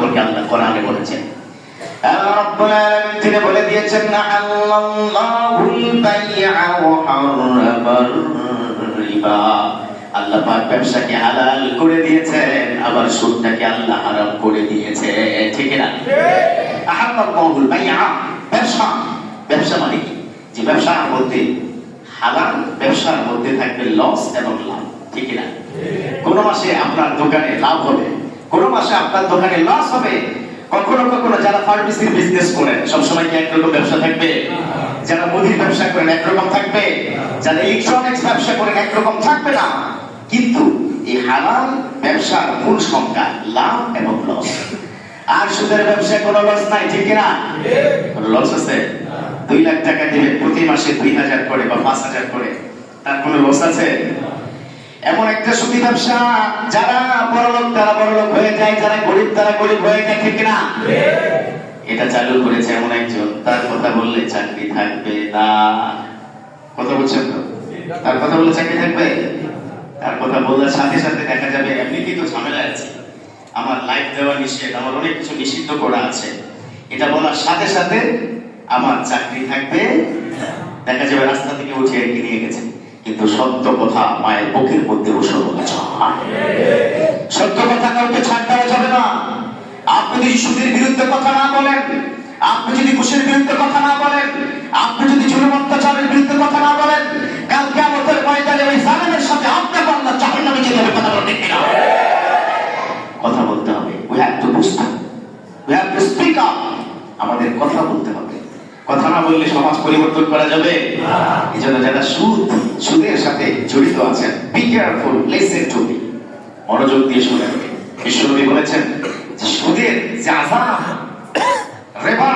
সম্পর্কে আল্লাহ কোরআনে বলেছেন। আল্লাহ রাব্বুল আলামিন তিনি বলে দিয়েছেন না আল্লাহুল বাই'a ওয়া হারামার রিবা। আল্লাহ পাক ব্যবসাকে হালাল করে দিয়েছেন, আবার সুদটাকে আল্লাহ হারাম করে দিয়েছে, ঠিক না? আহাল্লাহুল বাই'a, ব্যবসা। ব্যবসা মানে কি? যে ব্যবসার মধ্যে হালাল, ব্যবসার মধ্যে থাকবে লস এবং লাভ, ঠিক না? কোন মাসে আপনার দোকানে লাভ হবে, কোন মাসে আপনার দোকানে লস হবে। কখনো কখনো যারা ফার্মেসির বিজনেস করেন সবসময় কি একরকম ব্যবসা থাকবে? যারা মুদির ব্যবসা করেন একরকম থাকবে? যারা ইলেকট্রনিক্স ব্যবসা করেন একরকম থাকবে না। কিন্তু এই হালাল ব্যবসার মূল সংখ্যা লাভ এবং লস। আর সুদের ব্যবসায় কোনো লস নাই, ঠিক না? কোনো লস আছে? 2 লাখ টাকা দিবে, প্রতি মাসে 2000 করে বা 5000 করে, তার কোনো লস আছে? এমন একটা সুদী ব্যবসা, যারা বড়লোক তারা বড়লোক হয়ে যায়, যারা গরিব তারা গরিব হয়ে যায়, ঠিক না? এটা চালু করেছে এমন একজন, তার কথা বললে চাকরি থাকবে না। কথা বলছেন তো? তার কথা বললে চাকরি থাকবে? তার কথা বলার সাথে সাথে দেখা যাবে এমনিতেই তো ঝামেলা আছে, আমার লাইফ দেওয়া নিষেধ, আমার অনেক কিছু নিষিদ্ধ করা আছে, এটা বলার সাথে সাথে আমার চাকরি থাকবে, দেখা যাবে রাস্তা থেকে উঠে এগিয়ে নিয়ে গেছে। কিন্তু সত্য কথা মায়ের বুকের মধ্যে ওষুধ বলেছে, সত্য কথা কাউকে ছাড় দেওয়া যাবে না। আপনি যদি সুদের বিরুদ্ধে কথা না বলেন, আপনি যদি ঘুষের বিরুদ্ধে কথা না বলেন, আপনি যদি জুলুম অত্যাচারের বিরুদ্ধে কথা না বলেন, কাল কিয়ামতের ময়দানে ওই জালেমের সাথে আপনাকে আল্লাহ জাহান্নামে যেতে হবে। কথা বলতে কিনা? কথা বলতে হবে। we have to boost up, we have to speak up। আমাদের কথা বলতে হবে। কথা না বললে সমাজ পরিবর্তন করা যাবে না। এজন্য যারা সুদের সাথে জড়িত আছেন, be careful, listen to me, মনোযোগ দিয়ে শুনেন। বিশ্বনবী বলেছেন যে সুদের যে আযাব, রিবা,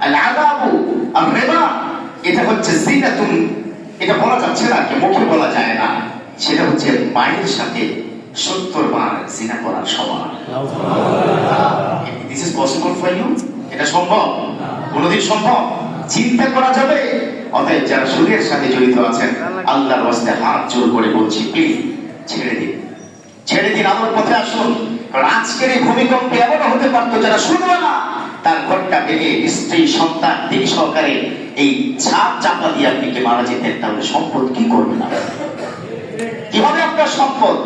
আল আযাবু আর রিবা, এটা হচ্ছে জিনাতুন, এটা বলা যাচ্ছে না, কি মুখে বলা যায় না, সেটা হচ্ছে মায়ের সাথে 70 বার জিনা করার সমান। This is possible for you? এটা সম্ভব? কোনদিন সম্ভব? চিন্তা করা যাবে? অতএব যারা সুদের সাথে জড়িত আছেন, আল্লাহর ওয়াস্তে হাত জোর করে বলছি, প্লিজ ছেড়ে দিন, ছেড়ে দিন, আমার পথে আসুন। কারণ আজকের এই ভূমিকম্পে এমনও হতে পারতো যারা সুদওয়ালা, তার ঘরটা ভেঙে স্ত্রী সন্তান দিক সহকারে এই ছাদ চাপা দিয়ে আপনি মারা যেতেন, তাহলে সম্পদ কি করবেন? কিভাবে আপনার সম্পদ